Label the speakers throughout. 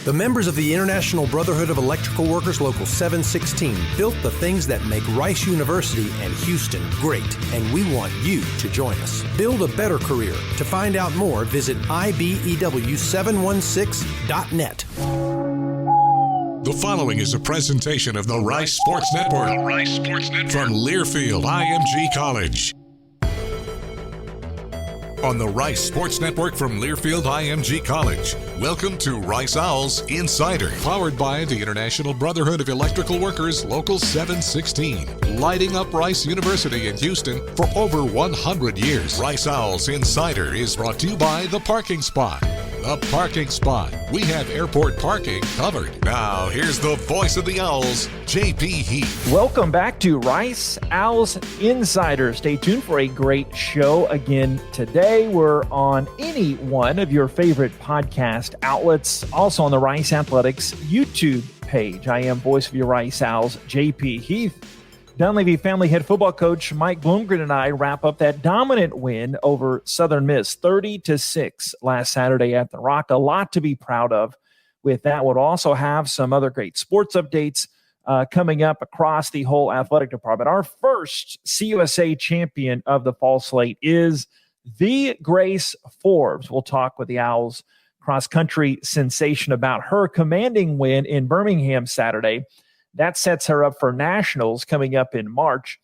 Speaker 1: The members of the International Brotherhood of Electrical Workers Local 716 built the things that make Rice University and Houston great, and we want you to join us. Build a better career. To find out more, visit ibew716.net.
Speaker 2: The following is a presentation of the Rice Sports Network. The Rice Sports Network from Learfield IMG College. On the Rice Sports Network from Learfield IMG College. Welcome to Rice Owls Insider, powered by the International Brotherhood of Electrical Workers Local 716, lighting up Rice University in Houston for over 100 years. Rice Owls Insider is brought to you by The Parking Spot. The Parking Spot. We have airport parking covered. Now, here's the voice of the Owls, J.P. Heath.
Speaker 3: Welcome back to Rice Owls Insider. Stay tuned for a great show again today. We're on any one of your favorite podcast outlets, also on the Rice Athletics YouTube page. I am voice of your Rice Owls, J.P. Heath. Dunleavy family head football coach Mike Bloomgren and I wrap up that dominant win over Southern Miss, 30-6 last Saturday at the Rock. A lot to be proud of with that. We'll also have some other great sports updates coming up across the whole athletic department. Our first CUSA champion of the fall slate is the Grace Forbes. We'll talk with the Owls cross-country sensation about her commanding win in Birmingham Saturday. That sets her up for nationals coming up in March.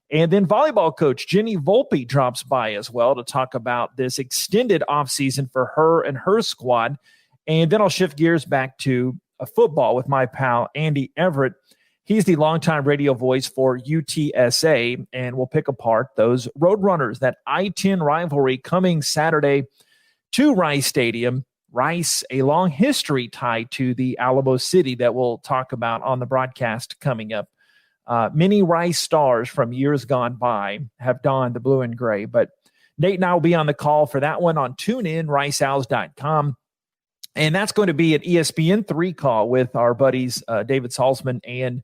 Speaker 3: And then volleyball coach Jenny Volpe drops by as well to talk about this extended offseason for her and her squad. And then I'll shift gears back to football with my pal Andy Everett. He's the longtime radio voice for UTSA, and we'll pick apart those Roadrunners, that I-10 rivalry coming Saturday to Rice Stadium. Rice, a long history tied to the Alamo City that we'll talk about on the broadcast coming up. Many Rice stars from years gone by have donned the blue and gray, but Nate and I will be on the call for that one on TuneIn, riceowls.com. And that's going to be an ESPN 3 call with our buddies David Salzman and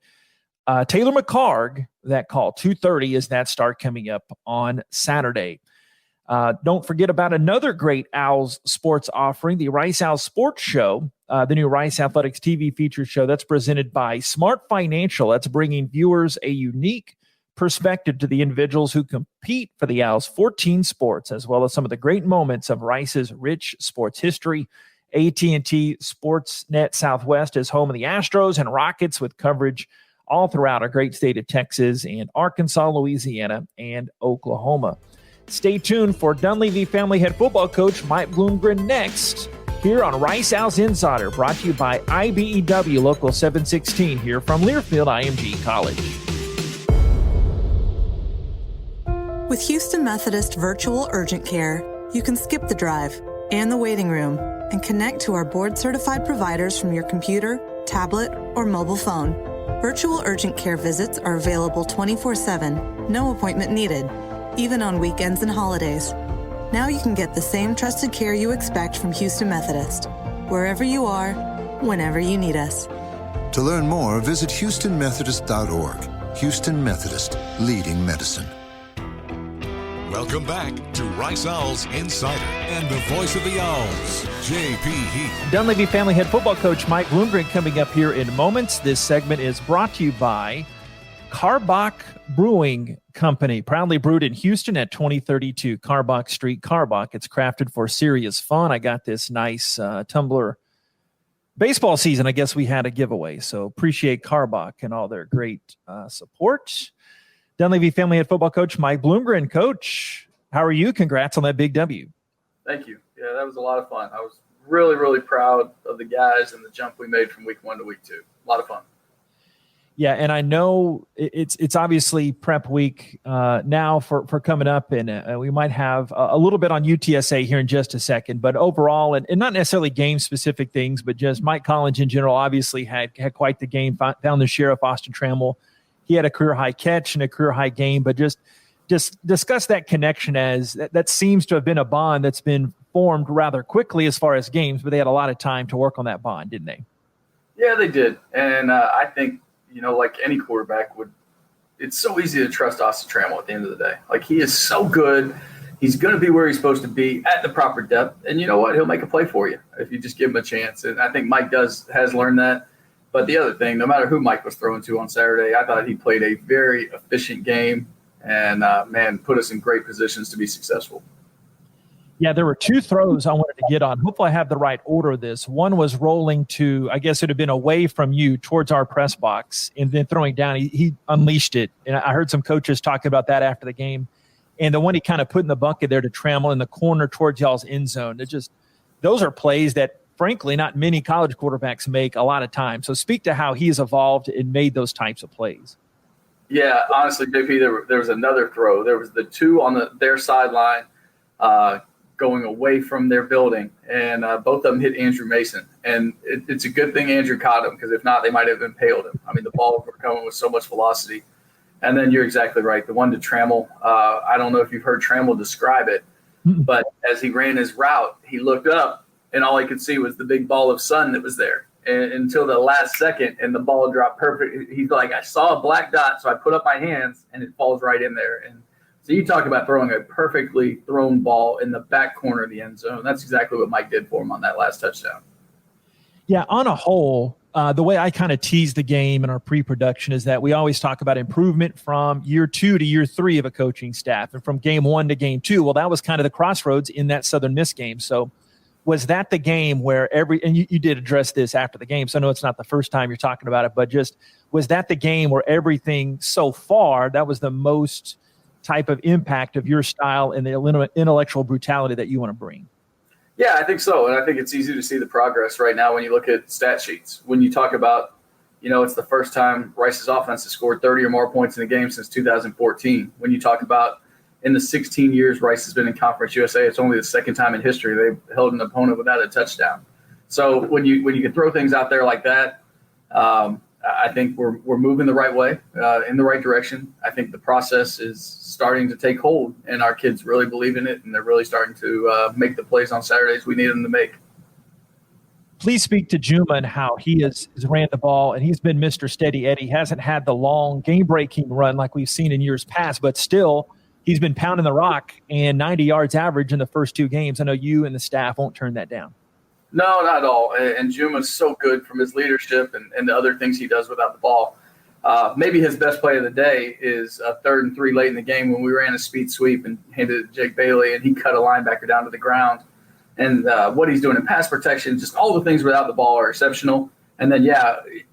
Speaker 3: Taylor McCarg. That call, 2:30 is that start coming up on Saturday. Don't forget about another great Owls sports offering, the Rice Owls Sports Show, the new Rice Athletics TV feature show that's presented by Smart Financial. That's bringing viewers a unique perspective to the individuals who compete for the Owls' 14 sports, as well as some of the great moments of Rice's rich sports history. AT&T Sportsnet Southwest is home of the Astros and Rockets, with coverage all throughout our great state of Texas and Arkansas, Louisiana, and Oklahoma. Stay tuned for Dunleavy family head football coach Mike Bloomgren next here on Rice Owls Insider, brought to you by IBEW Local 716 here from Learfield IMG College.
Speaker 4: With Houston Methodist Virtual Urgent Care, you can skip the drive and the waiting room and connect to our board-certified providers from your computer, tablet, or mobile phone. Virtual urgent care visits are available 24/7, no appointment needed, even on weekends and holidays. Now you can get the same trusted care you expect from Houston Methodist, wherever you are, whenever you need us.
Speaker 5: To learn more, visit HoustonMethodist.org. Houston Methodist, leading medicine.
Speaker 2: Welcome back to Rice Owls Insider and the voice of the Owls, J.P. Heath.
Speaker 3: Dunleavy family head football coach Mike Bloomgren coming up here in moments. This segment is brought to you by Karbach Brewing Company, proudly brewed in Houston at 2032 Karbach Street. Karbach, it's crafted for serious fun. I got this nice tumbler. Baseball season, I guess we had a giveaway, so appreciate Karbach and all their great support. Dunleavy family head football coach Mike Bloomgren. Coach, how are you? Congrats on that big W.
Speaker 6: Thank you. Yeah, that was a lot of fun. I was really, really proud of the guys and the jump we made from week 1 to week 2. A lot of fun.
Speaker 3: Yeah, and I know it's obviously prep week now for coming up, and we might have a little bit on UTSA here in just a second. But overall, and not necessarily game-specific things, but just Mike Collins in general obviously had quite the game, found the sheriff, Austin Trammell. He had a career-high catch and a career-high game, but just discuss that connection, as that seems to have been a bond that's been formed rather quickly as far as games, but they had a lot of time to work on that bond, didn't they?
Speaker 6: Yeah, they did. And I think, like any quarterback would, it's so easy to trust Austin Trammell at the end of the day. Like, he is so good. he's going to be where he's supposed to be at the proper depth. And you know what? He'll make a play for you if you just give him a chance. And I think Mike has learned that. But the other thing, no matter who Mike was throwing to on Saturday, I thought he played a very efficient game and, put us in great positions to be successful.
Speaker 3: Yeah, there were two throws I wanted to get on. Hopefully I have the right order of this. One was rolling to, I guess it would have been away from you towards our press box, and then throwing down. He unleashed it. And I heard some coaches talking about that after the game. And the one he kind of put in the bucket there to Trammell in the corner towards y'all's end zone. Those are plays that, frankly, not many college quarterbacks make a lot of time. So speak to how he has evolved and made those types of plays.
Speaker 6: Yeah, honestly, JP, there was another throw. There was the two on their sideline going away from their building, and both of them hit Andrew Mason. And it's a good thing Andrew caught him, because if not, they might have impaled him. I mean, the balls were coming with so much velocity. And then you're exactly right. The one to Trammell, I don't know if you've heard Trammell describe it, but as he ran his route, he looked up, and all he could see was the big ball of sun that was there until the last second, and the ball dropped perfect. He's like, I saw a black dot, so I put up my hands, and it falls right in there. And so you talk about throwing a perfectly thrown ball in the back corner of the end zone. That's exactly what Mike did for him on that last touchdown.
Speaker 3: Yeah, on a whole, the way I kind of tease the game in our pre-production is that we always talk about improvement from year 2 to year 3 of a coaching staff, and from game 1 to game 2. Well, that was kind of the crossroads in that Southern Miss game. So was that the game where and you did address this after the game, so I know it's not the first time you're talking about it, but just was that the game where everything so far, that was the most type of impact of your style and the intellectual brutality that you want to bring?
Speaker 6: Yeah, I think so. And I think it's easy to see the progress right now when you look at stat sheets. When you talk about, it's the first time Rice's offense has scored 30 or more points in a game since 2014. When you talk about in the 16 years Rice has been in Conference USA, it's only the second time in history they've held an opponent without a touchdown. So when you can throw things out there like that, I think we're moving the right way, in the right direction. I think the process is starting to take hold, and our kids really believe in it, and they're really starting to make the plays on Saturdays we need them to make.
Speaker 3: Please speak to Juma and how he has ran the ball, and he's been Mr. Steady Eddie. He hasn't had the long game-breaking run like we've seen in years past, but still he's been pounding the rock, and 90 yards average in the first 2 games. I know you and the staff won't turn that down.
Speaker 6: No, not at all. And Juma's so good from his leadership and the other things he does without the ball. Maybe his best play of the day is a 3rd and 3 late in the game when we ran a speed sweep and handed it to Jake Bailey, and he cut a linebacker down to the ground. And what he's doing in pass protection, just all the things without the ball are exceptional. And then,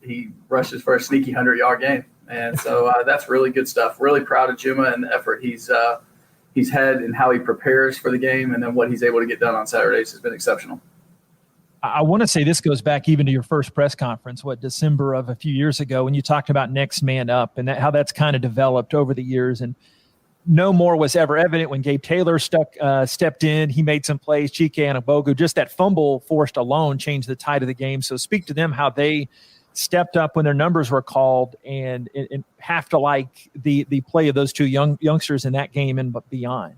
Speaker 6: he rushes for a sneaky 100-yard game. And so that's really good stuff. Really proud of Juma and the effort he's had and how he prepares for the game, and then what he's able to get done on Saturdays has been exceptional.
Speaker 3: I want to say this goes back even to your first press conference, December of a few years ago, when you talked about next man up and how that's kind of developed over the years. And no more was ever evident when Gabe Taylor stepped in. He made some plays, Chike Anabogu. Just that fumble forced alone changed the tide of the game. So speak to them how they stepped up when their numbers were called, and have to like the play of those two youngsters in that game and beyond.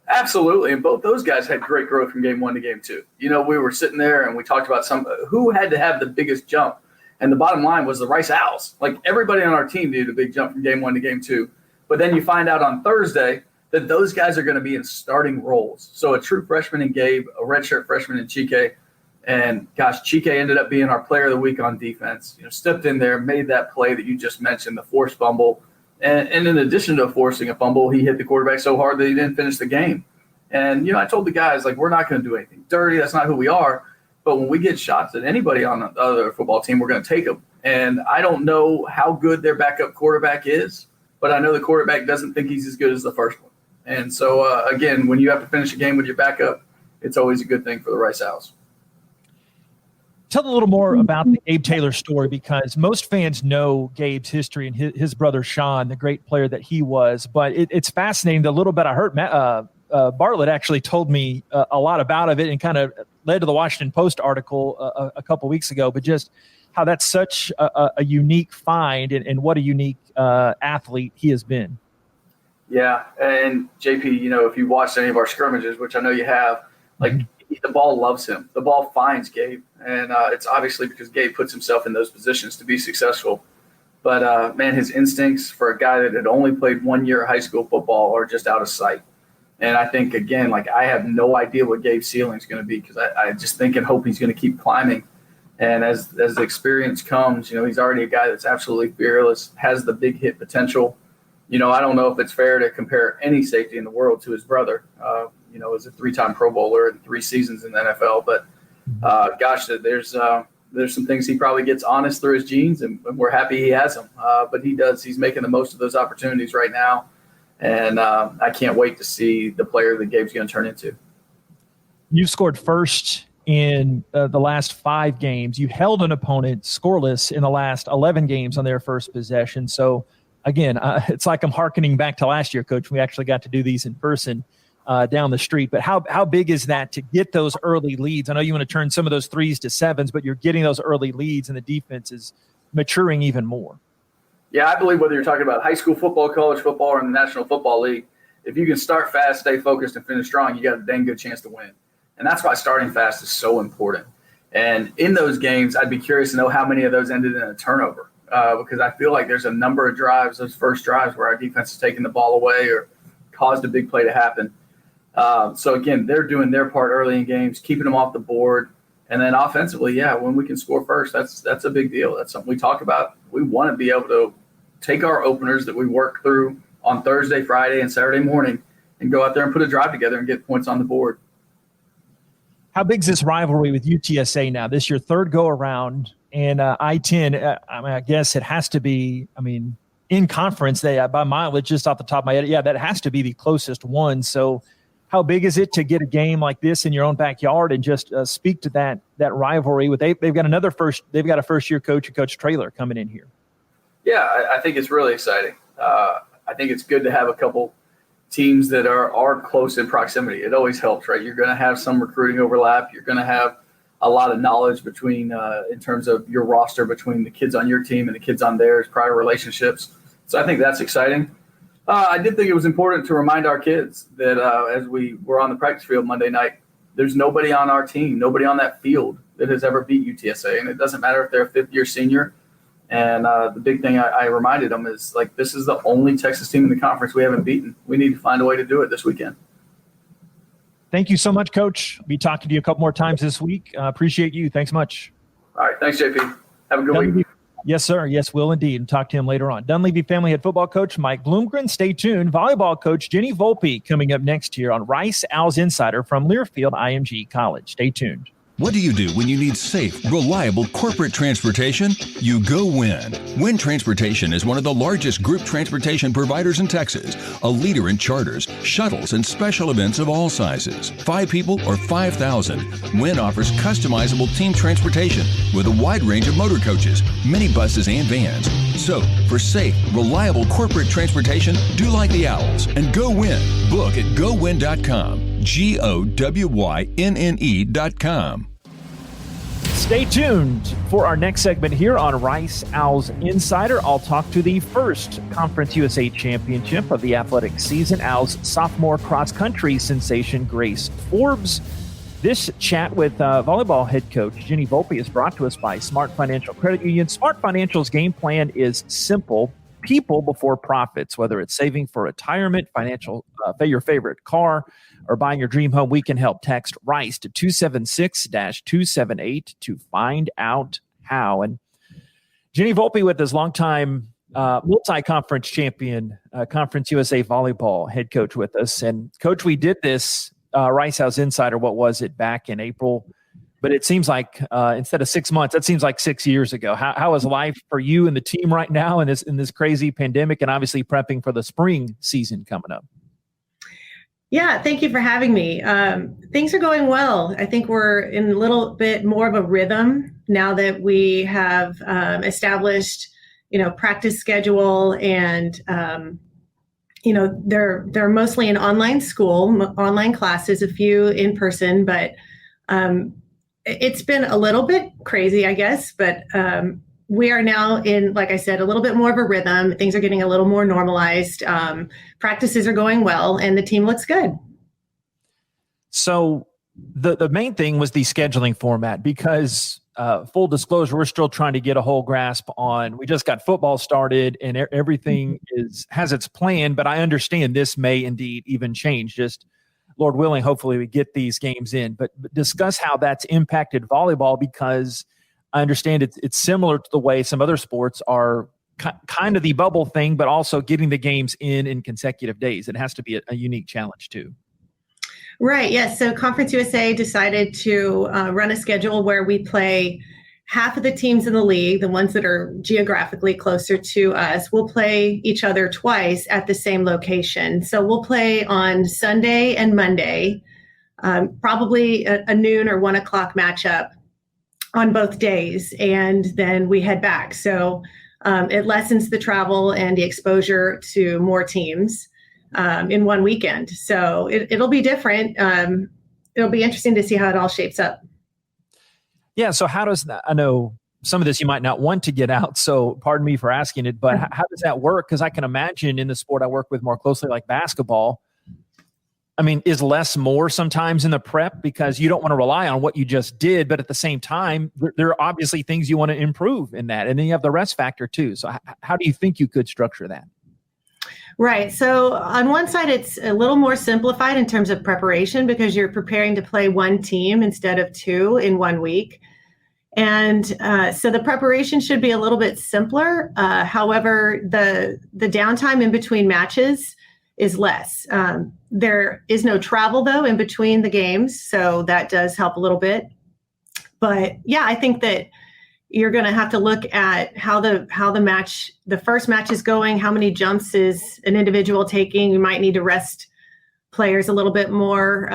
Speaker 6: Absolutely. And both those guys had great growth from game 1 to game 2. We were sitting there and we talked about who had to have the biggest jump. And the bottom line was the Rice Owls. Like, everybody on our team did a big jump from game 1 to game 2. But then you find out on Thursday that those guys are going to be in starting roles. So a true freshman in Gabe, a redshirt freshman in Chike. And gosh, Chike ended up being our player of the week on defense. Stepped in there, made that play that you just mentioned, the forced fumble. And in addition to forcing a fumble, he hit the quarterback so hard that he didn't finish the game. And, I told the guys, we're not going to do anything dirty. That's not who we are. But when we get shots at anybody on the other football team, we're going to take them. And I don't know how good their backup quarterback is, but I know the quarterback doesn't think he's as good as the first one. And so, again, when you have to finish a game with your backup, it's always a good thing for the Rice Owls.
Speaker 3: Tell a little more about the Gabe Taylor story, because most fans know Gabe's history and his brother Sean, the great player that he was. But it's fascinating. The little bit I heard, Bartlett actually told me a lot about it, and kind of led to the Washington Post article a couple weeks ago. But just how that's such a unique find, and what a unique athlete he has been.
Speaker 6: Yeah, and JP, if you watched any of our scrimmages, which I know you have, the ball loves him. The ball finds Gabe. And it's obviously because Gabe puts himself in those positions to be successful. But, his instincts for a guy that had only played 1 year of high school football are just out of sight. And I think, again, like I have no idea what Gabe's ceiling is going to be because I just think and hope he's going to keep climbing. And as the experience comes, he's already a guy that's absolutely fearless, has the big hit potential. I don't know if it's fair to compare any safety in the world to his brother. As a 3-time Pro Bowler and 3 seasons in the NFL. But gosh, there's some things he probably gets honest through his genes, and we're happy he has them. But he does. He's making the most of those opportunities right now. And I can't wait to see the player that Gabe's going to turn into.
Speaker 3: You've scored first in the last 5 games. You held an opponent scoreless in the last 11 games on their first possession. So, again, it's like I'm hearkening back to last year, Coach. We actually got to do these in person down the street. But how big is that to get those early leads? I know you want to turn some of those 3s to 7s, but you're getting those early leads, and the defense is maturing even more.
Speaker 6: Yeah, I believe whether you're talking about high school football, college football, or in the National Football League, if you can start fast, stay focused, and finish strong, you got a dang good chance to win. And that's why starting fast is so important. And in those games, I'd be curious to know how many of those ended in a turnover because I feel like there's a number of drives, those first drives, where our defense has taken the ball away or caused a big play to happen. So, again, they're doing their part early in games, keeping them off the board. And then offensively, when we can score first, that's a big deal. That's something we talk about. We want to be able to take our openers that we work through on Thursday, Friday, and Saturday morning and go out there and put a drive together and get points on the board.
Speaker 3: How big is this rivalry with UTSA now? This your 3rd go-around, and I-10, I guess it has to be, in conference, by mileage, just off the top of my head, that has to be the closest one. So how big is it to get a game like this in your own backyard and just speak to that rivalry? They've got a first-year coach, Coach Traylor, coming in here. Yeah,
Speaker 6: I think it's really exciting. I think it's good to have a couple teams that are close in proximity. It always helps, right? You're going to have some recruiting overlap. You're going to have a lot of knowledge between in terms of your roster between the kids on your team and the kids on theirs, prior relationships. So I think that's exciting. I did think it was important to remind our kids that as we were on the practice field Monday night, there's nobody on our team, nobody on that field that has ever beat UTSA. And it doesn't matter if they're a 5th-year senior. And the big thing I reminded them is, this is the only Texas team in the conference we haven't beaten. We need to find a way to do it this weekend.
Speaker 3: Thank you so much, Coach. I'll be talking to you a couple more times this week. Appreciate you. Thanks much.
Speaker 6: All right. Thanks, JP. Have a good week.
Speaker 3: Yes, sir. Yes, we'll indeed. And talk to him later on. Dunleavy Family Head Football Coach Mike Bloomgren. Stay tuned. Volleyball Coach Jenny Volpe coming up next year on Rice Owls Insider from Learfield IMG College. Stay tuned.
Speaker 7: What do you do when you need safe, reliable corporate transportation? You go Win. Win Transportation is one of the largest group transportation providers in Texas, a leader in charters, shuttles, and special events of all sizes. 5 people or 5,000. Win offers customizable team transportation with a wide range of motor coaches, minibuses, and vans. So, for safe, reliable corporate transportation, do like the Owls and go Win. Book at gowin.com. GOWYNNE.com.
Speaker 3: Stay tuned for our next segment here on Rice Owls Insider. I'll talk to the first Conference USA championship of the athletic season, Owls sophomore cross-country sensation Grace Forbes. This chat with volleyball head coach Jenny Volpe is brought to us by Smart Financial Credit Union. Smart Financial's game plan is simple. People before profits, whether it's saving for retirement, your favorite car, or buying your dream home, we can help. Text RICE to 276-278 to find out how. And Jenny Volpe with us, longtime multi-conference champion, Conference USA volleyball head coach with us. And Coach, we did this Rice House Insider, what was it, back in April? But it seems like instead of 6 months, that seems like 6 years ago. How is life for you and the team right now in this crazy pandemic, and obviously prepping for the spring season coming up?
Speaker 8: Yeah, thank you for having me. Things are going well. I think we're in a little bit more of a rhythm now that we have established, practice schedule, and they're mostly an online school, online classes, a few in person, but it's been a little bit crazy, I guess, but we are now in, like I said, a little bit more of a rhythm. Things are getting a little more normalized. Practices are going well, and the team looks good.
Speaker 3: So the main thing was the scheduling format, because full disclosure, we're still trying to get a whole grasp on, we just got football started and everything has its plan, but I understand this may indeed even change. Just Lord willing, hopefully we get these games in, but discuss how that's impacted volleyball, because I understand it's similar to the way some other sports are kind of the bubble thing, but also getting the games in consecutive days. It has to be a unique challenge too.
Speaker 8: Right. Yes. So Conference USA decided to run a schedule where we play half of the teams in the league, the ones that are geographically closer to us, will play each other twice at the same location. So we'll play on Sunday and Monday, probably a noon or 1 o'clock matchup on both days. And then we head back. So it lessens the travel and the exposure to more teams in one weekend. So it'll be different. It'll be interesting to see how it all shapes up.
Speaker 3: Yeah. So how does that, I know some of this you might not want to get out, so pardon me for asking it, but how does that work? Because I can imagine in the sport I work with more closely, like basketball, I mean, is less more sometimes in the prep, because you don't want to rely on what you just did, but at the same time, there are obviously things you want to improve in that. And then you have the rest factor too. So how do you think you could structure that?
Speaker 8: Right. So on one side, it's a little more simplified in terms of preparation, because you're preparing to play one team instead of two in 1 week. And so the preparation should be a little bit simpler. However, the downtime in between matches is less. There is no travel, though, in between the games. So that does help a little bit. But yeah, I think that you're going to have to look at how the first match is going, how many jumps is an individual taking. You might need to rest players a little bit more.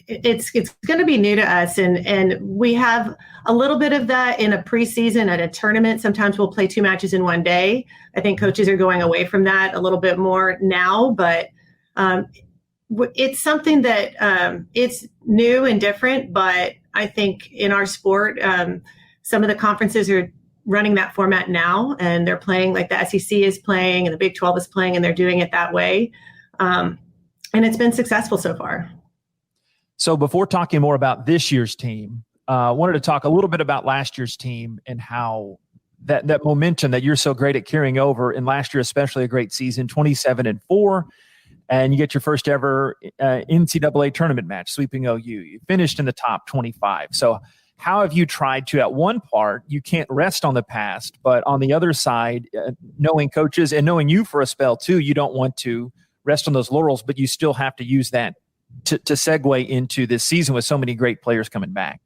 Speaker 8: It's going to be new to us, and we have a little bit of that in a preseason at a tournament. Sometimes we'll play 2 matches in 1 day. I think coaches are going away from that a little bit more now, but it's something that it's new and different. But I think in our sport, some of the conferences are running that format now, and they're playing like the SEC is playing and the Big 12 is playing, and they're doing it that way. And it's been successful so far.
Speaker 3: So before talking more about this year's team, I wanted to talk a little bit about last year's team and how that momentum that you're so great at carrying over in last year, especially a great season, 27-4, and you get your first ever NCAA tournament match, sweeping OU. You finished in the top 25. So how have you tried to, at one part, you can't rest on the past, but on the other side, knowing coaches and knowing you for a spell too, you don't want to rest on those laurels, but you still have to use that to segue into this season with so many great players coming back.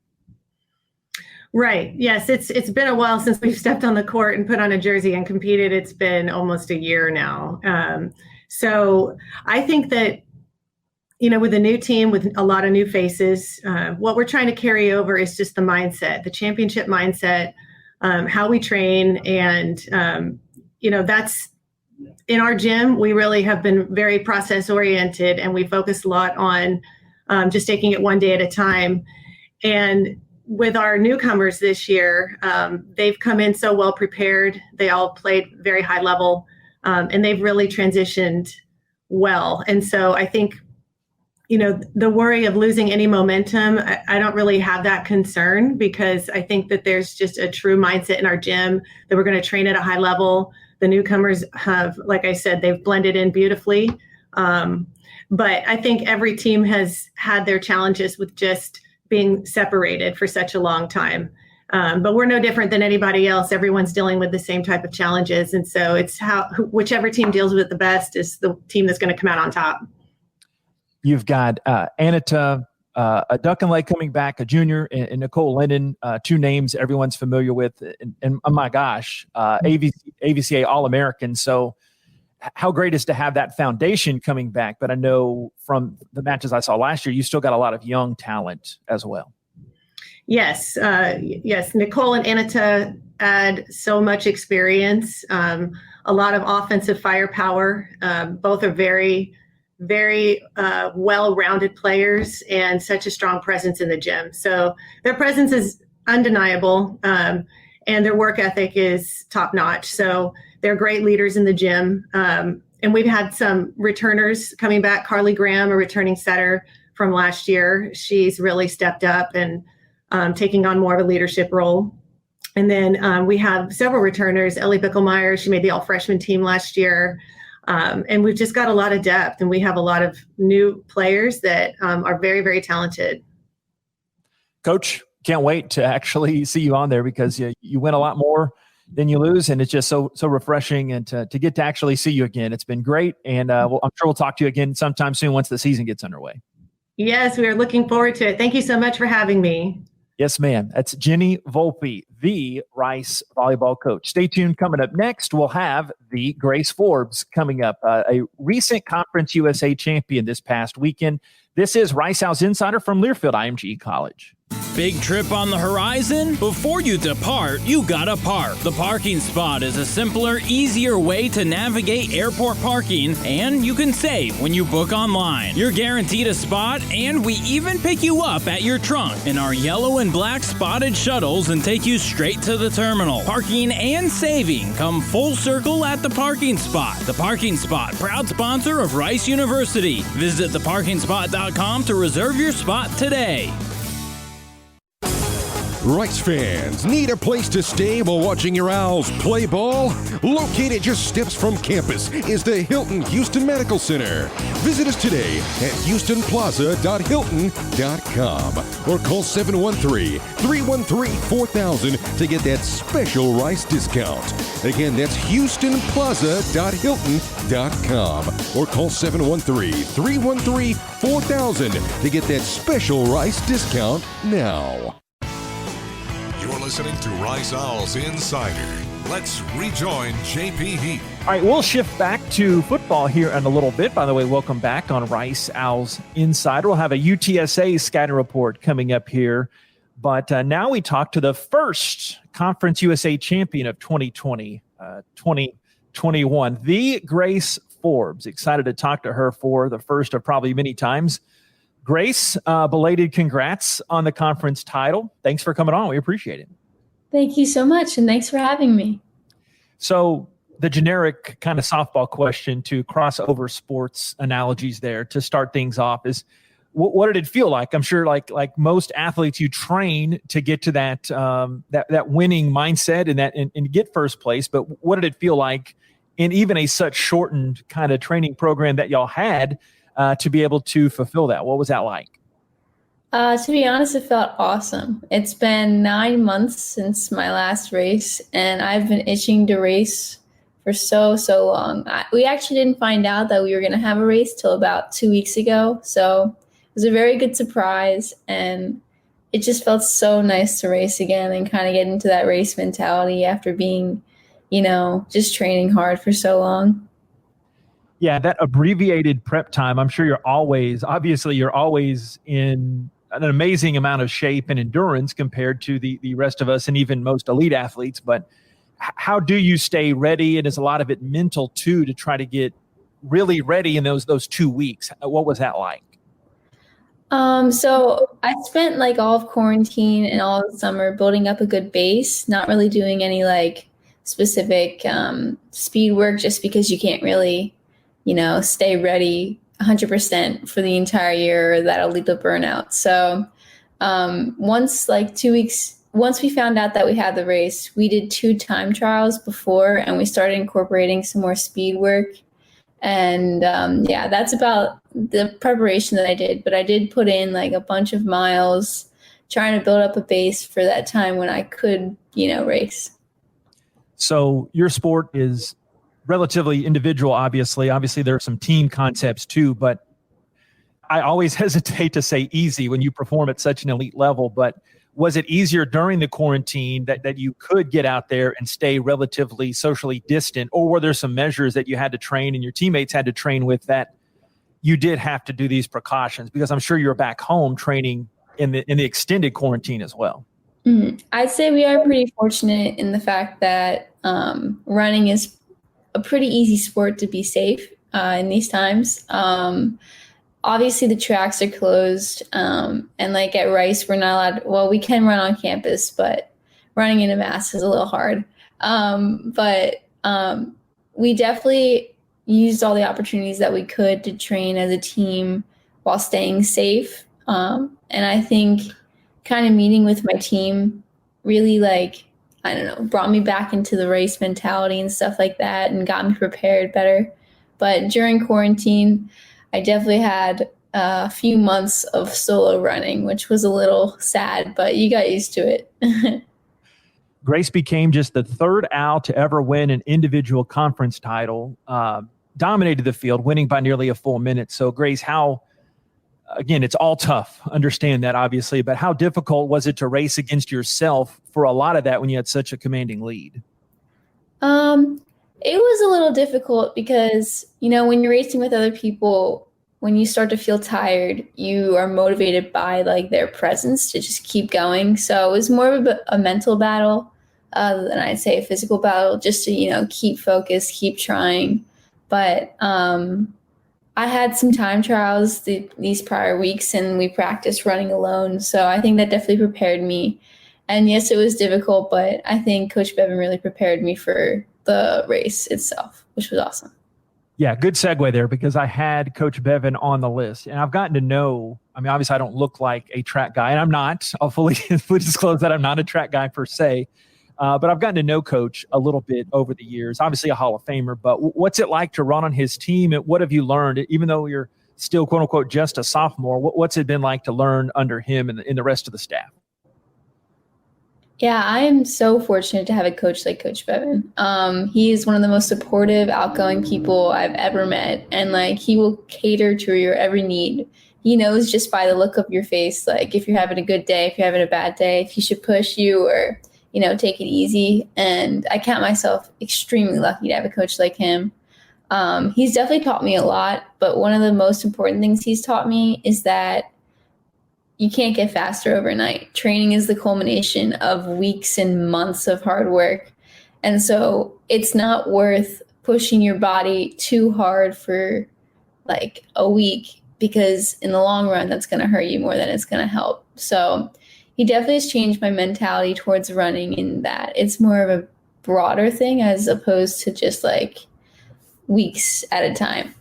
Speaker 8: Right. Yes. It's been a while since we've stepped on the court and put on a jersey and competed. It's been almost a year now. So I think that, with a new team, with a lot of new faces, what we're trying to carry over is just the mindset, the championship mindset, how we train. And, that's in our gym. We really have been very process oriented, and we focus a lot on just taking it 1 day at a time. And with our newcomers this year, they've come in so well prepared. They all played very high level, and they've really transitioned well. And so I think, the worry of losing any momentum, I don't really have that concern, because I think that there's just a true mindset in our gym that we're going to train at a high level. The newcomers have, like I said, they've blended in beautifully. But I think every team has had their challenges with just being separated for such a long time. But we're no different than anybody else. Everyone's dealing with the same type of challenges. And so it's whichever team deals with it the best is the team that's going to come out on top.
Speaker 3: You've got Anita Duckenley coming back, a junior, and Nicole Lennon, 2 names everyone's familiar with. And oh my gosh, AVCA All-American. So how great is to have that foundation coming back. But I know from the matches I saw last year, you still got a lot of young talent as well.
Speaker 8: Yes. Yes. Nicole and Anita add so much experience, a lot of offensive firepower. Both are very, very well-rounded players and such a strong presence in the gym. So their presence is undeniable, and their work ethic is top-notch. So they're great leaders in the gym. And we've had some returners coming back. Carly Graham, a returning setter from last year, she's really stepped up and taking on more of a leadership role. And then we have several returners. Ellie Bickelmeyer, she made the all-freshman team last year. And we've just got a lot of depth, and we have a lot of new players that are very, very talented.
Speaker 3: Coach, can't wait to actually see you on there because you win a lot more than you lose, and it's just so refreshing, and to get to actually see you again. It's been great, and I'm sure we'll talk to you again sometime soon once the season gets underway.
Speaker 8: Yes, we are looking forward to it. Thank you so much for having me.
Speaker 3: Yes, ma'am. That's Jenny Volpe, the Rice volleyball coach. Stay tuned. Coming up next, we'll have the Grace Forbes coming up, a recent Conference USA champion this past weekend. This is Rice Owls Insider from Learfield IMG College.
Speaker 9: Big trip on the horizon? Before you depart, you gotta park. The Parking Spot is a simpler, easier way to navigate airport parking, and you can save when you book online. You're guaranteed a spot, and we even pick you up at your trunk in our yellow and black spotted shuttles and take you straight to the terminal. Parking and saving come full circle at the Parking Spot. The Parking Spot, proud sponsor of Rice University. Visit theparkingspot.com to reserve your spot today.
Speaker 10: Rice fans, need a place to stay while watching your Owls play ball? Located just steps from campus is the Hilton Houston Medical Center. Visit us today at houstonplaza.hilton.com or call 713-313-4000 to get that special Rice discount. Again, that's houstonplaza.hilton.com or call 713-313-4000 to get that special Rice discount now.
Speaker 2: You're listening to Rice Owls Insider. Let's rejoin JP Heath.
Speaker 3: All right, we'll shift back to football here in a little bit. By the way, welcome back on Rice Owls Insider. We'll have a UTSA scatter report coming up here. But now we talk to the first Conference USA champion of 2020-2021, the Grace Forbes. Excited to talk to her for the first of probably many times. Grace, belated congrats on the conference title. Thanks for coming on. We appreciate it.
Speaker 11: Thank you so much, and thanks for having me.
Speaker 3: So the generic kind of softball question to cross over sports analogies there to start things off is, what did it feel like? I'm sure like most athletes, you train to get to that that winning mindset and get first place. But what did it feel like in even a such shortened kind of training program that y'all had to be able to fulfill that? What was that like?
Speaker 11: To be honest, it felt awesome. It's been 9 months since my last race, and I've been itching to race for so long. We actually didn't find out that we were going to have a race till about 2 weeks ago, so it was a very good surprise, and it just felt so nice to race again and kind of get into that race mentality after being, just training hard for so long.
Speaker 3: Yeah, that abbreviated prep time, I'm sure you're always in an amazing amount of shape and endurance compared to the rest of us and even most elite athletes. But how do you stay ready? And is a lot of it mental too, to try to get really ready in those 2 weeks? What was that like?
Speaker 11: So I spent all of quarantine and all of summer building up a good base, not really doing any specific speed work, just because you can't really, stay ready 100% for the entire year. That'll lead to burnout. So once 2 weeks, once we found out that we had the race, we did 2 time trials before, and we started incorporating some more speed work. And that's about the preparation that I did. But I did put in a bunch of miles trying to build up a base for that time when I could, race.
Speaker 3: So your sport is relatively individual, obviously. Obviously, there are some team concepts too, but I always hesitate to say easy when you perform at such an elite level. But was it easier during the quarantine that you could get out there and stay relatively socially distant, or were there some measures that you had to train and your teammates had to train with that you did have to do these precautions? Because I'm sure you're back home training in the extended quarantine as well.
Speaker 11: Mm-hmm. I'd say we are pretty fortunate in the fact that running is a pretty easy sport to be safe in these times. Obviously the tracks are closed, and at Rice, we're not allowed, we can run on campus, but running in a mask is a little hard. But we definitely used all the opportunities that we could to train as a team while staying safe. And I think kind of meeting with my team really I don't know, brought me back into the race mentality and stuff like that and got me prepared better. But during quarantine, I definitely had a few months of solo running, which was a little sad, but you got used to it.
Speaker 3: Grace became just the third owl to ever win an individual conference title, dominated the field, winning by nearly a full minute. So, Grace, again, it's all tough. Understand that, obviously, but how difficult was it to race against yourself for a lot of that when you had such a commanding lead?
Speaker 11: It was a little difficult because, when you're racing with other people, when you start to feel tired, you are motivated by their presence to just keep going. So it was more of a mental battle than I'd say a physical battle, just to, keep focused, keep trying. But I had some time trials these prior weeks, and we practiced running alone. So I think that definitely prepared me. And yes, it was difficult, but I think Coach Bevan really prepared me for the race itself, which was awesome.
Speaker 3: Yeah, good segue there, because I had Coach Bevan on the list, and I've gotten to know, obviously I don't look like a track guy, and I'm not. I'll fully disclose that I'm not a track guy per se, but I've gotten to know Coach a little bit over the years. Obviously a Hall of Famer, but what's it like to run on his team, and what have you learned, even though you're still, quote unquote, just a sophomore? What's it been like to learn under him and the rest of the staff?
Speaker 11: Yeah, I am so fortunate to have a coach like Coach Bevan. He is one of the most supportive, outgoing people I've ever met. And he will cater to your every need. He knows just by the look of your face, if you're having a good day, if you're having a bad day, if he should push you or, take it easy. And I count myself extremely lucky to have a coach like him. He's definitely taught me a lot, but one of the most important things he's taught me is that you can't get faster overnight. Training is the culmination of weeks and months of hard work. And so it's not worth pushing your body too hard for a week, because in the long run, that's going to hurt you more than it's going to help. So he definitely has changed my mentality towards running, in that it's more of a broader thing as opposed to just weeks at a time.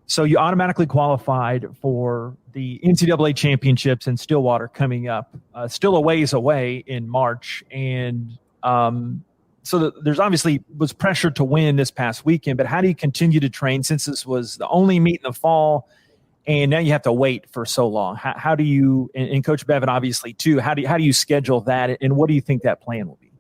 Speaker 3: So you automatically qualified for the NCAA championships in Stillwater coming up, still a ways away in March. And so there's obviously was pressure to win this past weekend, but how do you continue to train since this was the only meet in the fall and now you have to wait for so long? How do you, and Coach Bevan obviously too, how do you schedule that, and what do you think that plan will be?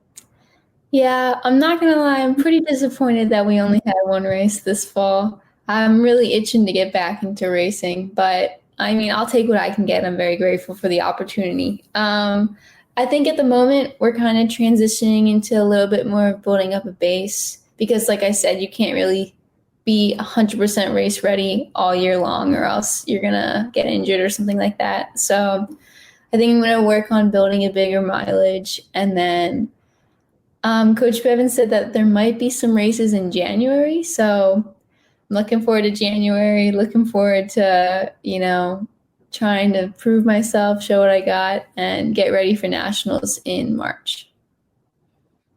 Speaker 11: Yeah, I'm not going to lie. I'm pretty disappointed that we only had one race this fall. I'm really itching to get back into racing, but I'll take what I can get. I'm very grateful for the opportunity. I think at the moment we're kind of transitioning into a little bit more of building up a base, because like I said, you can't really be 100% race ready all year long, or else you're going to get injured or something like that. So I think I'm going to work on building a bigger mileage. And then Coach Bevan said that there might be some races in January. So I'm looking forward to January, looking forward to, trying to prove myself, show what I got, and get ready for nationals in March.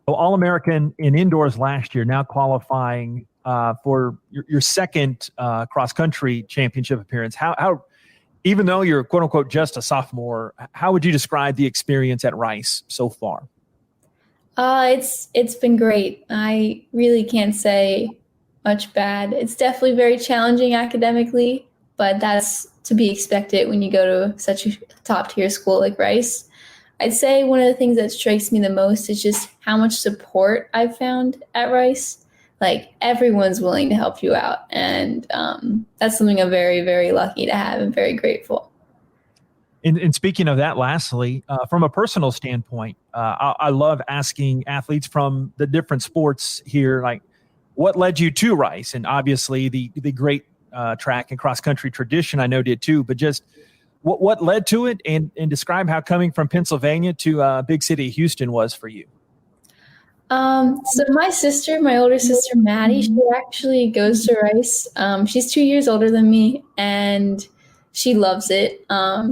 Speaker 3: All-American in indoors last year, now qualifying for your second cross-country championship appearance. How, even though you're, quote unquote, just a sophomore, how would you describe the experience at Rice so far?
Speaker 11: It's been great. I really can't say much bad. It's definitely very challenging academically, but that's to be expected when you go to such a top-tier school like Rice. I'd say one of the things that strikes me the most is just how much support I've found at Rice. Everyone's willing to help you out, and that's something I'm very, very lucky to have and very grateful.
Speaker 3: And speaking of that, lastly, from a personal standpoint, I love asking athletes from the different sports here, what led you to Rice? And obviously the great track and cross-country tradition I know did too, but just what led to it, and describe how coming from Pennsylvania to big city Houston was for you.
Speaker 11: So my older sister, Maddie, she actually goes to Rice. She's 2 years older than me, and she loves it.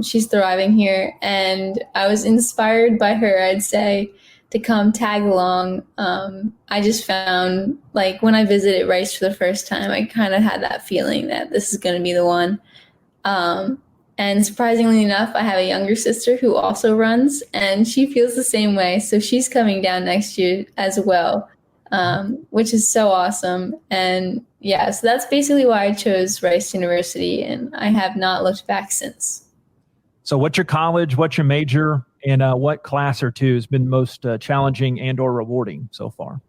Speaker 11: She's thriving here, and I was inspired by her, I'd say, to come tag along. I just found, when I visited Rice for the first time, I kind of had that feeling that this is going to be the one. And surprisingly enough, I have a younger sister who also runs, and she feels the same way. So she's coming down next year as well, which is so awesome. And yeah, so that's basically why I chose Rice University, and I have not looked back since.
Speaker 3: So what's your college, what's your major, and what class or two has been most challenging and or rewarding so far?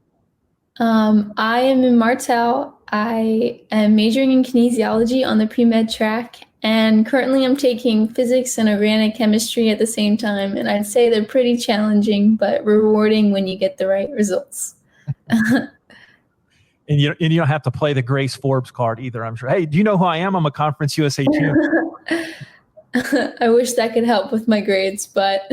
Speaker 11: I am in Martell. I am majoring in kinesiology on the pre-med track, and currently I'm taking physics and organic chemistry at the same time, and I'd say they're pretty challenging but rewarding when you get the right results.
Speaker 3: And you don't have to play the Grace Forbes card either, I'm sure. Hey, do you know who I am? I'm a Conference USA champion.
Speaker 11: I wish that could help with my grades, but...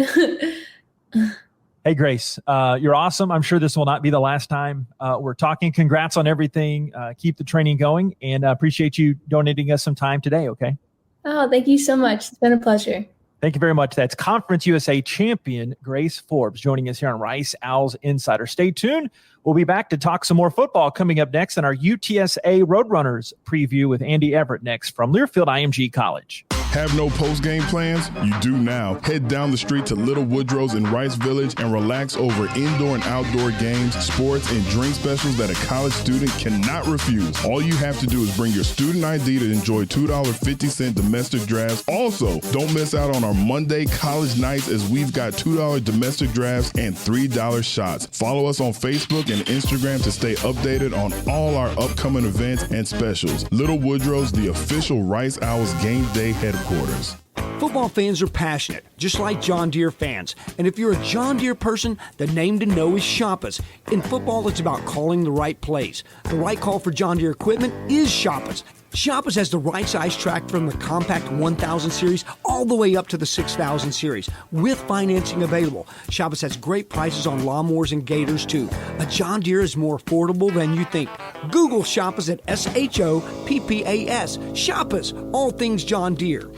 Speaker 3: Hey, Grace, you're awesome. I'm sure this will not be the last time we're talking. Congrats on everything. Keep the training going, and appreciate you donating us some time today, okay?
Speaker 11: Oh, thank you so much. It's been a pleasure.
Speaker 3: Thank you very much. That's Conference USA champion Grace Forbes joining us here on Rice Owls Insider. Stay tuned. We'll be back to talk some more football coming up next in our UTSA Roadrunners preview with Andy Everett next from Learfield IMG College.
Speaker 12: Have no post-game plans? You do now. Head down the street to Little Woodrow's in Rice Village and relax over indoor and outdoor games, sports, and drink specials that a college student cannot refuse. All you have to do is bring your student ID to enjoy $2.50 domestic drafts. Also, don't miss out on our Monday college nights as we've got $2 domestic drafts and $3 shots. Follow us on Facebook and Instagram to stay updated on all our upcoming events and specials. Little Woodrow's, the official Rice Owls game day headquarters.
Speaker 13: Football fans are passionate, just like John Deere fans. And if you're a John Deere person, the name to know is Shoppas. In football, it's about calling the right plays. The right call for John Deere equipment is Shoppas. Shoppas has the right size tractor from the compact 1000 series all the way up to the 6000 series with financing available. Shoppas has great prices on lawnmowers and gators too. A John Deere is more affordable than you think. Google Shoppas at SHOPPAS. Shoppas, all things John Deere.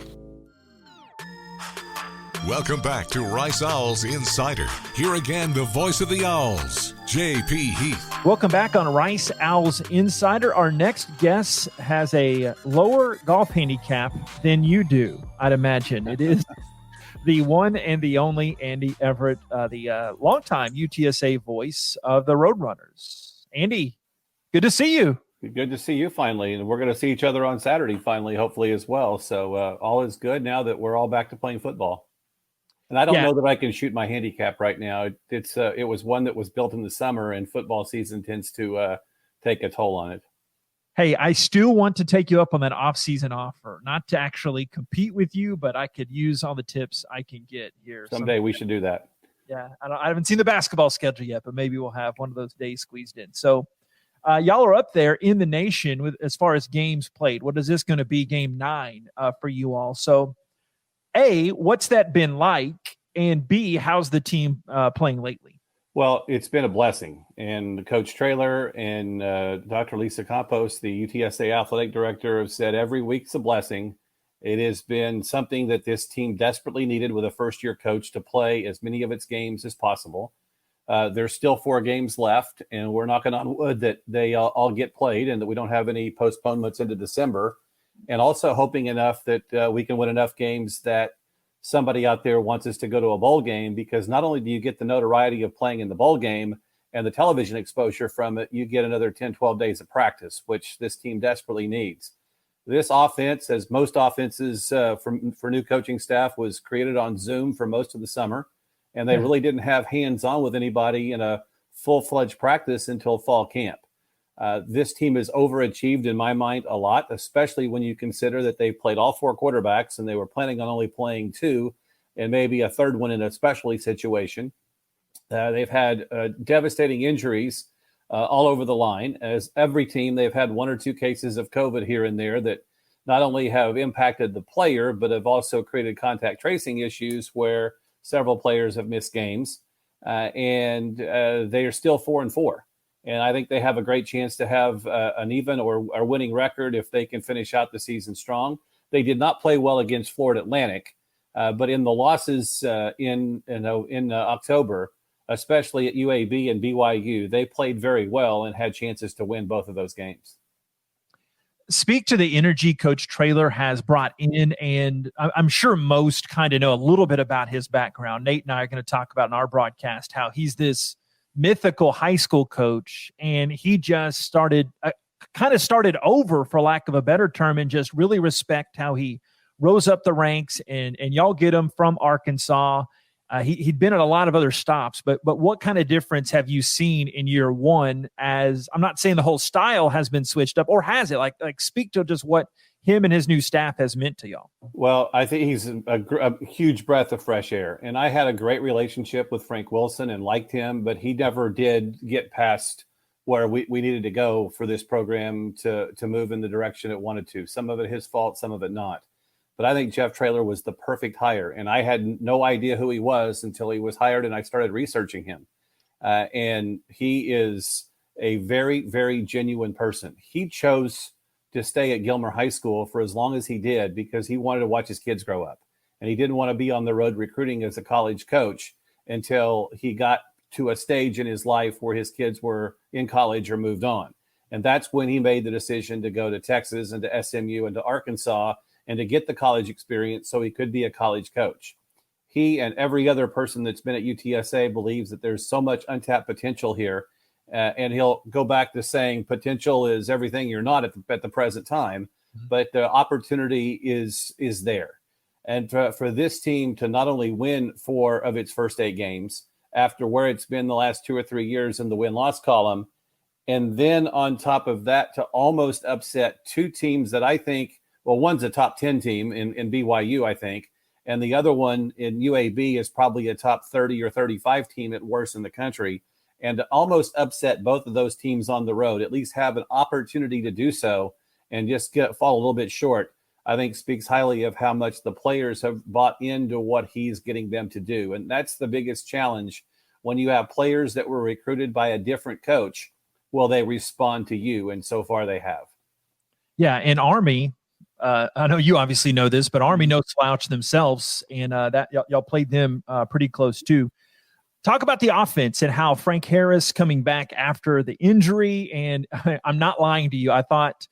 Speaker 2: Welcome back to Rice Owls Insider. Here again, the voice of the Owls, J.P. Heath.
Speaker 3: Welcome back on Rice Owls Insider. Our next guest has a lower golf handicap than you do, I'd imagine. It is the one and the only Andy Everett, the longtime UTSA voice of the Roadrunners. Andy, good to see you.
Speaker 14: Good to see you finally, and we're going to see each other on Saturday finally, hopefully as well. So all is good now that we're all back to playing football. And I don't know that I can shoot my handicap right now. It was one that was built in the summer, and football season tends to take a toll on it.
Speaker 3: Hey, I still want to take you up on that off-season offer, not to actually compete with you, but I could use all the tips I can get here.
Speaker 14: Someday we should do that.
Speaker 3: Yeah, I haven't seen the basketball schedule yet, but maybe we'll have one of those days squeezed in. So y'all are up there in the nation with as far as games played. What is this going to be, game 9 for you all? So, A, what's that been like? And B, how's the team playing lately?
Speaker 14: Well, it's been a blessing. And Coach Traylor and Dr. Lisa Campos, the UTSA athletic director, have said every week's a blessing. It has been something that this team desperately needed with a first-year coach to play as many of its games as possible. There's still 4 games left, and we're knocking on wood that they all get played and that we don't have any postponements into December. And also hoping enough that we can win enough games that somebody out there wants us to go to a bowl game, because not only do you get the notoriety of playing in the bowl game and the television exposure from it, you get another 10, 12 days of practice, which this team desperately needs. This offense, as most offenses for new coaching staff, was created on Zoom for most of the summer, and they really didn't have hands-on with anybody in a full-fledged practice until fall camp. This team has overachieved in my mind a lot, especially when you consider that they played all 4 quarterbacks and they were planning on only playing 2 and maybe a third one in a specialty situation. They've had devastating injuries all over the line. As every team, they've had 1 or 2 cases of COVID here and there that not only have impacted the player, but have also created contact tracing issues where several players have missed games. And they are still 4-4. And I think they have a great chance to have an even or winning record if they can finish out the season strong. They did not play well against Florida Atlantic, but in the losses in October, especially at UAB and BYU, they played very well and had chances to win both of those games.
Speaker 3: Speak to the energy Coach Traylor has brought in, and I'm sure most kind of know a little bit about his background. Nate and I are going to talk about in our broadcast how he's this mythical high school coach, and he just started over, for lack of a better term, and just really respect how he rose up the ranks. And y'all get him from Arkansas. He'd been at a lot of other stops, but what kind of difference have you seen in year one? As I'm not saying the whole style has been switched up, or has it? Like speak to just what him and his new staff has meant to y'all.
Speaker 14: Well, I think he's a huge breath of fresh air. And I had a great relationship with Frank Wilson and liked him, but he never did get past where we needed to go for this program to move in the direction it wanted to. Some of it his fault, some of it not. But I think Jeff Traylor was the perfect hire, and I had no idea who he was until he was hired, and I started researching him. And he is a very, very genuine person. He chose to stay at Gilmer High School for as long as he did because he wanted to watch his kids grow up, and he didn't want to be on the road recruiting as a college coach until he got to a stage in his life where his kids were in college or moved on. And that's when he made the decision to go to Texas and to SMU and to Arkansas and to get the college experience so he could be a college coach. He and every other person that's been at UTSA believes that there's so much untapped potential here. And he'll go back to saying potential is everything you're not at the present time, but the opportunity is there. And for this team to not only win 4 of its first 8 games after where it's been the last 2 or 3 years in the win-loss column, and then on top of that to almost upset 2 teams that I think, well, one's a top 10 team in BYU, I think, and the other one in UAB is probably a top 30 or 35 team at worst in the country. And to almost upset both of those teams on the road, at least have an opportunity to do so and just fall a little bit short, I think speaks highly of how much the players have bought into what he's getting them to do. And that's the biggest challenge when you have players that were recruited by a different coach. Will they respond to you? And so far they have.
Speaker 3: Yeah, and Army, I know you obviously know this, but Army no slouch themselves, and that y'all played them pretty close too. Talk about the offense and how Frank Harris coming back after the injury. And I'm not lying to you. I thought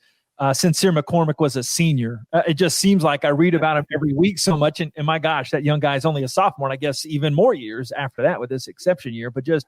Speaker 3: Sincere McCormick was a senior. It just seems like I read about him every week so much. And my gosh, that young guy is only a sophomore. And I guess even more years after that with this exception year. But just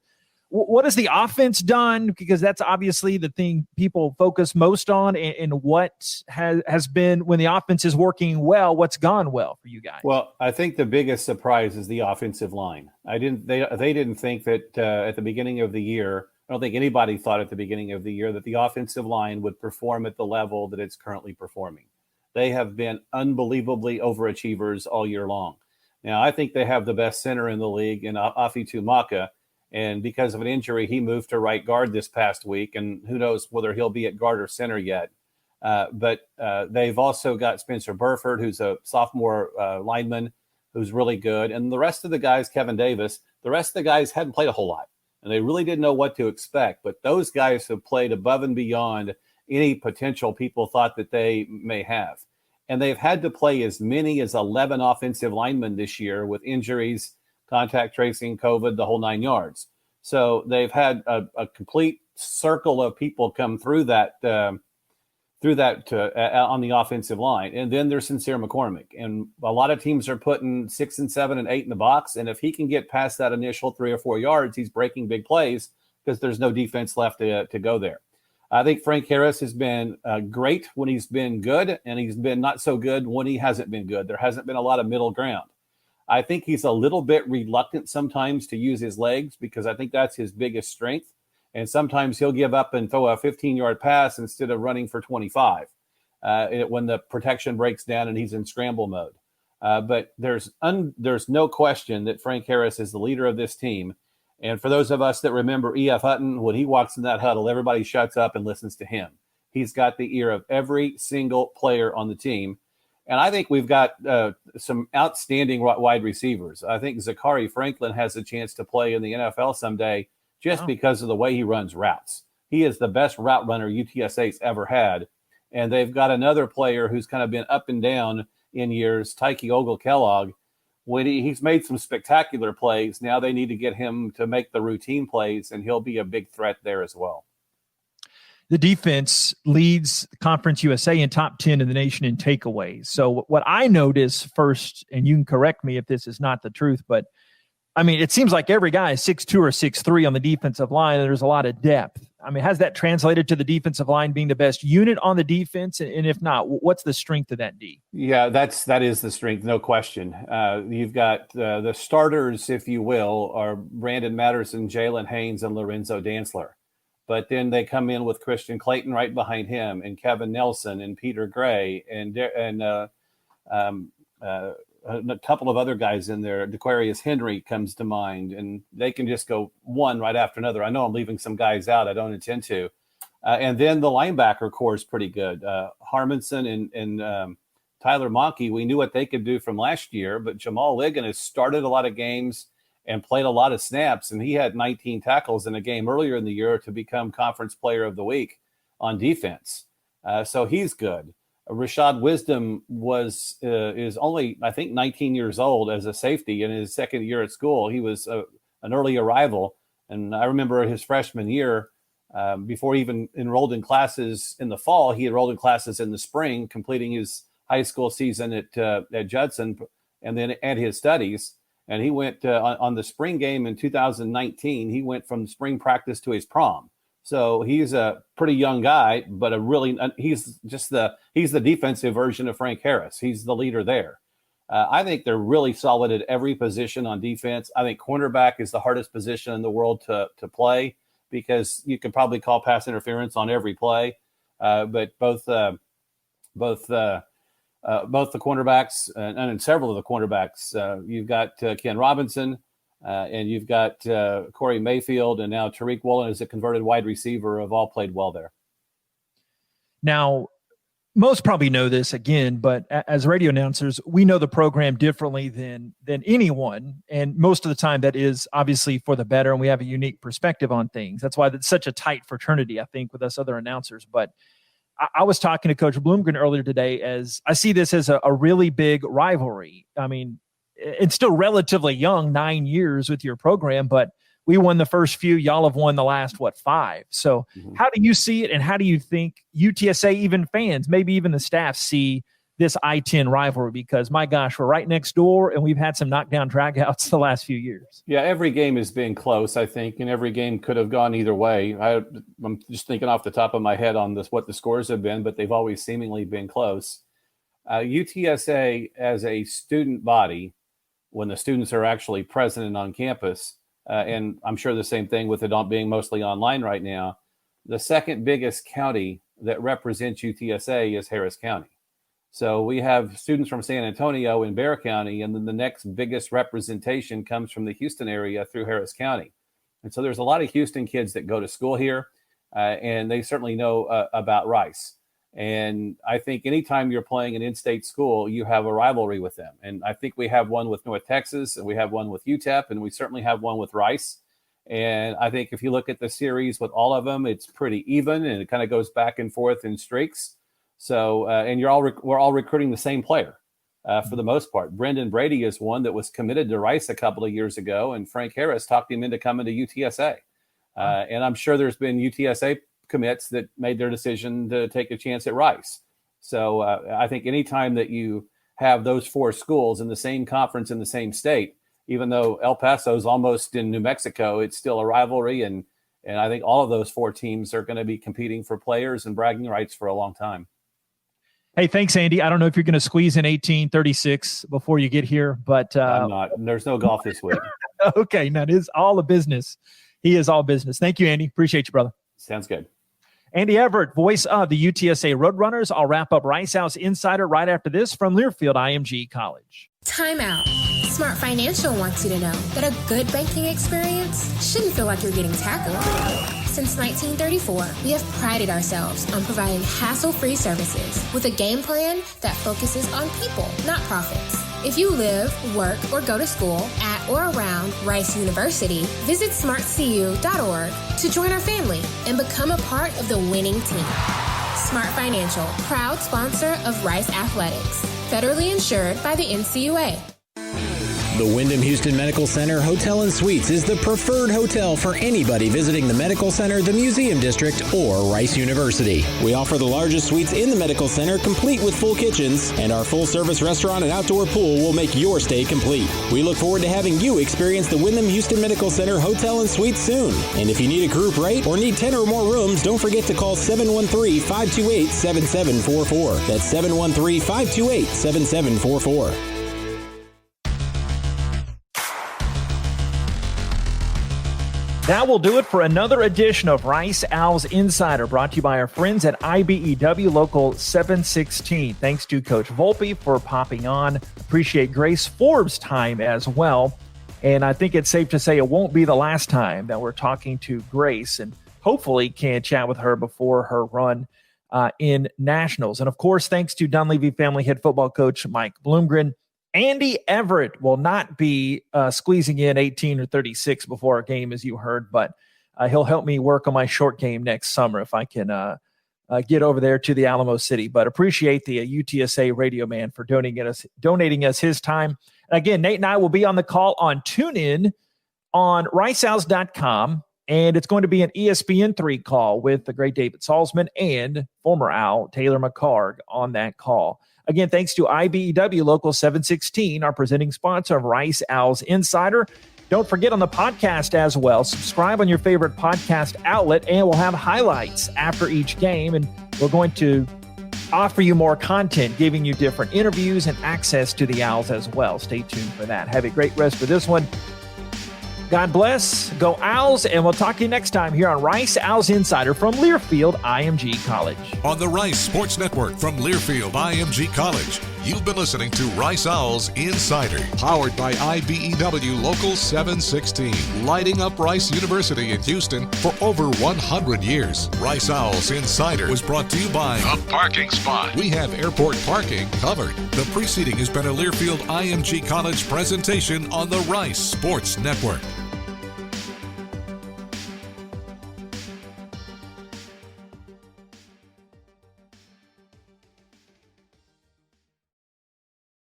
Speaker 3: what has the offense done? Because that's obviously the thing people focus most on, and what has been, when the offense is working well, what's gone well for you guys?
Speaker 14: Well, I think the biggest surprise is the offensive line. They didn't think that at the beginning of the year, I don't think anybody thought at the beginning of the year that the offensive line would perform at the level that it's currently performing. They have been unbelievably overachievers all year long. Now, I think they have the best center in the league in Afitu Maka. And because of an injury, he moved to right guard this past week, and who knows whether he'll be at guard or center yet. But they've also got Spencer Burford, who's a sophomore lineman who's really good. And the rest of the guys, Kevin Davis, the rest of the guys hadn't played a whole lot, and they really didn't know what to expect. But those guys have played above and beyond any potential people thought that they may have. And they've had to play as many as 11 offensive linemen this year with injuries, contact tracing, COVID, the whole 9 yards. So they've had a complete circle of people come through that on the offensive line. And then there's Sincere McCormick. And a lot of teams are putting 6 and 7 and 8 in the box. And if he can get past that initial 3 or 4 yards, he's breaking big plays because there's no defense left to go there. I think Frank Harris has been great when he's been good, and he's been not so good when he hasn't been good. There hasn't been a lot of middle ground. I think he's a little bit reluctant sometimes to use his legs because I think that's his biggest strength. And sometimes he'll give up and throw a 15-yard pass instead of running for 25 when the protection breaks down and he's in scramble mode. But there's no question that Frank Harris is the leader of this team. And for those of us that remember E.F. Hutton, when he walks in that huddle, everybody shuts up and listens to him. He's got the ear of every single player on the team. And I think we've got some outstanding wide receivers. I think Zachary Franklin has a chance to play in the NFL someday just because of the way he runs routes. He is the best route runner UTSA's ever had. And they've got another player who's kind of been up and down in years, Tyke Ogle-Kellogg. When he's made some spectacular plays, now they need to get him to make the routine plays, and he'll be a big threat there as well.
Speaker 3: the defense leads Conference USA in top 10 in the nation in takeaways. So what I notice first, and you can correct me if this is not the truth, but I mean, it seems like every guy is 6'2" or 6'3" on the defensive line, and there's a lot of depth. I mean, has that translated to the defensive line being the best unit on the defense? And if not, what's the strength of that D?
Speaker 14: Yeah, that is the strength, no question. You've got the starters, if you will, are Brandon Matterson, Jalen Haynes, and Lorenzo Dantzler. But then they come in with Christian Clayton right behind him, and Kevin Nelson, and Peter Gray, and a couple of other guys in there. Dequarius Henry comes to mind, and they can just go one right after another. I know I'm leaving some guys out. I don't intend to. And then the linebacker core is pretty good. Harmonson and Tyler Monkey, we knew what they could do from last year, but Jamal Ligon has started a lot of games and played a lot of snaps, and he had 19 tackles in a game earlier in the year to become Conference Player of the Week on defense. So he's good. Rashad Wisdom is only, I think, 19 years old as a safety in his second year at school. He was an early arrival, and I remember his freshman year, before he even enrolled in classes in the fall, he enrolled in classes in the spring, completing his high school season at Judson and then at his studies. And he went on the spring game in 2019. He went from spring practice to his prom. So he's a pretty young guy, but he's the defensive version of Frank Harris. He's the leader there. I think they're really solid at every position on defense. I think cornerback is the hardest position in the world to play because you can probably call pass interference on every play. But both the cornerbacks and several of the cornerbacks, you've got Ken Robinson, and you've got Corey Mayfield, and now Tariq Woolen is a converted wide receiver, have all played well there.
Speaker 3: Now, most probably know this again, but as radio announcers, we know the program differently than anyone. And most of the time that is obviously for the better, and we have a unique perspective on things. That's why it's such a tight fraternity, I think, with us other announcers. But I was talking to Coach Bloomgren earlier today as I see this as a really big rivalry. I mean, it's still relatively young, 9 years with your program, but we won the first few. Y'all have won the last, 5? So how do you see it, and how do you think UTSA, even fans, maybe even the staff, see this I-10 rivalry? Because, my gosh, we're right next door, and we've had some knockdown dragouts the last few years.
Speaker 14: Yeah, every game has been close, I think, and every game could have gone either way. I'm just thinking off the top of my head on what the scores have been, but they've always seemingly been close. UTSA, as a student body, when the students are actually present and on campus, and I'm sure the same thing with it being mostly online right now, the second biggest county that represents UTSA is Harris County. So we have students from San Antonio and Bexar County, and then the next biggest representation comes from the Houston area through Harris County. And so there's a lot of Houston kids that go to school here, and they certainly know about Rice. And I think anytime you're playing an in-state school, you have a rivalry with them. And I think we have one with North Texas, and we have one with UTEP, and we certainly have one with Rice. And I think if you look at the series with all of them, it's pretty even, and it kind of goes back and forth in streaks. So, and we're all recruiting the same player for the most part. Brendan Brady is one that was committed to Rice a couple of years ago, and Frank Harris talked him into coming to UTSA. And I'm sure there's been UTSA commits that made their decision to take a chance at Rice. So I think anytime that you have those four schools in the same conference in the same state, even though El Paso is almost in New Mexico, it's still a rivalry. And I think all of those four teams are going to be competing for players and bragging rights for a long time.
Speaker 3: Hey, thanks, Andy. I don't know if you're going to squeeze in 1836 before you get here, but
Speaker 14: I'm not. There's no golf this week.
Speaker 3: Okay. Now it is all a business. He is all business. Thank you, Andy. Appreciate you, brother.
Speaker 14: Sounds good.
Speaker 3: Andy Everett, voice of the UTSA Roadrunners. I'll wrap up Rice House Insider right after this from Learfield IMG College.
Speaker 15: Time out. Smart Financial wants you to know that a good banking experience shouldn't feel like you're getting tackled. Since 1934, we have prided ourselves on providing hassle-free services with a game plan that focuses on people, not profits. If you live, work, or go to school at or around Rice University, visit smartcu.org to join our family and become a part of the winning team. Smart Financial, proud sponsor of Rice Athletics, federally insured by the NCUA.
Speaker 16: The Wyndham Houston Medical Center Hotel and Suites is the preferred hotel for anybody visiting the Medical Center, the Museum District, or Rice University. We offer the largest suites in the Medical Center, complete with full kitchens, and our full-service restaurant and outdoor pool will make your stay complete. We look forward to having you experience the Wyndham Houston Medical Center Hotel and Suites soon. And if you need a group rate or need 10 or more rooms, don't forget to call 713-528-7744. That's 713-528-7744.
Speaker 3: That will do it for another edition of Rice Owls Insider, brought to you by our friends at IBEW Local 716. Thanks to Coach Volpe for popping on. Appreciate Grace Forbes' time as well. And I think it's safe to say it won't be the last time that we're talking to Grace, and hopefully can chat with her before her run in Nationals. And, of course, thanks to Dunleavy family head football coach Mike Bloomgren. Andy Everett will not be squeezing in 18 or 36 before a game, as you heard, but he'll help me work on my short game next summer if I can get over there to the Alamo City. But appreciate the UTSA radio man for donating us his time. And again, Nate and I will be on the call on TuneIn on riceowls.com, and it's going to be an ESPN3 call with the great David Salzman and former Owl Taylor McCarg on that call. Again, thanks to IBEW Local 716, our presenting sponsor of Rice Owls Insider. Don't forget on the podcast as well, subscribe on your favorite podcast outlet, and we'll have highlights after each game. And we're going to offer you more content, giving you different interviews and access to the Owls as well. Stay tuned for that. Have a great rest of this one. God bless, go Owls, and we'll talk to you next time here on Rice Owls Insider from Learfield IMG College.
Speaker 2: On the Rice Sports Network from Learfield IMG College, you've been listening to Rice Owls Insider, powered by IBEW Local 716, lighting up Rice University in Houston for over 100 years. Rice Owls Insider was brought to you by The Parking Spot. We have airport parking covered. The preceding has been a Learfield IMG College presentation on the Rice Sports Network.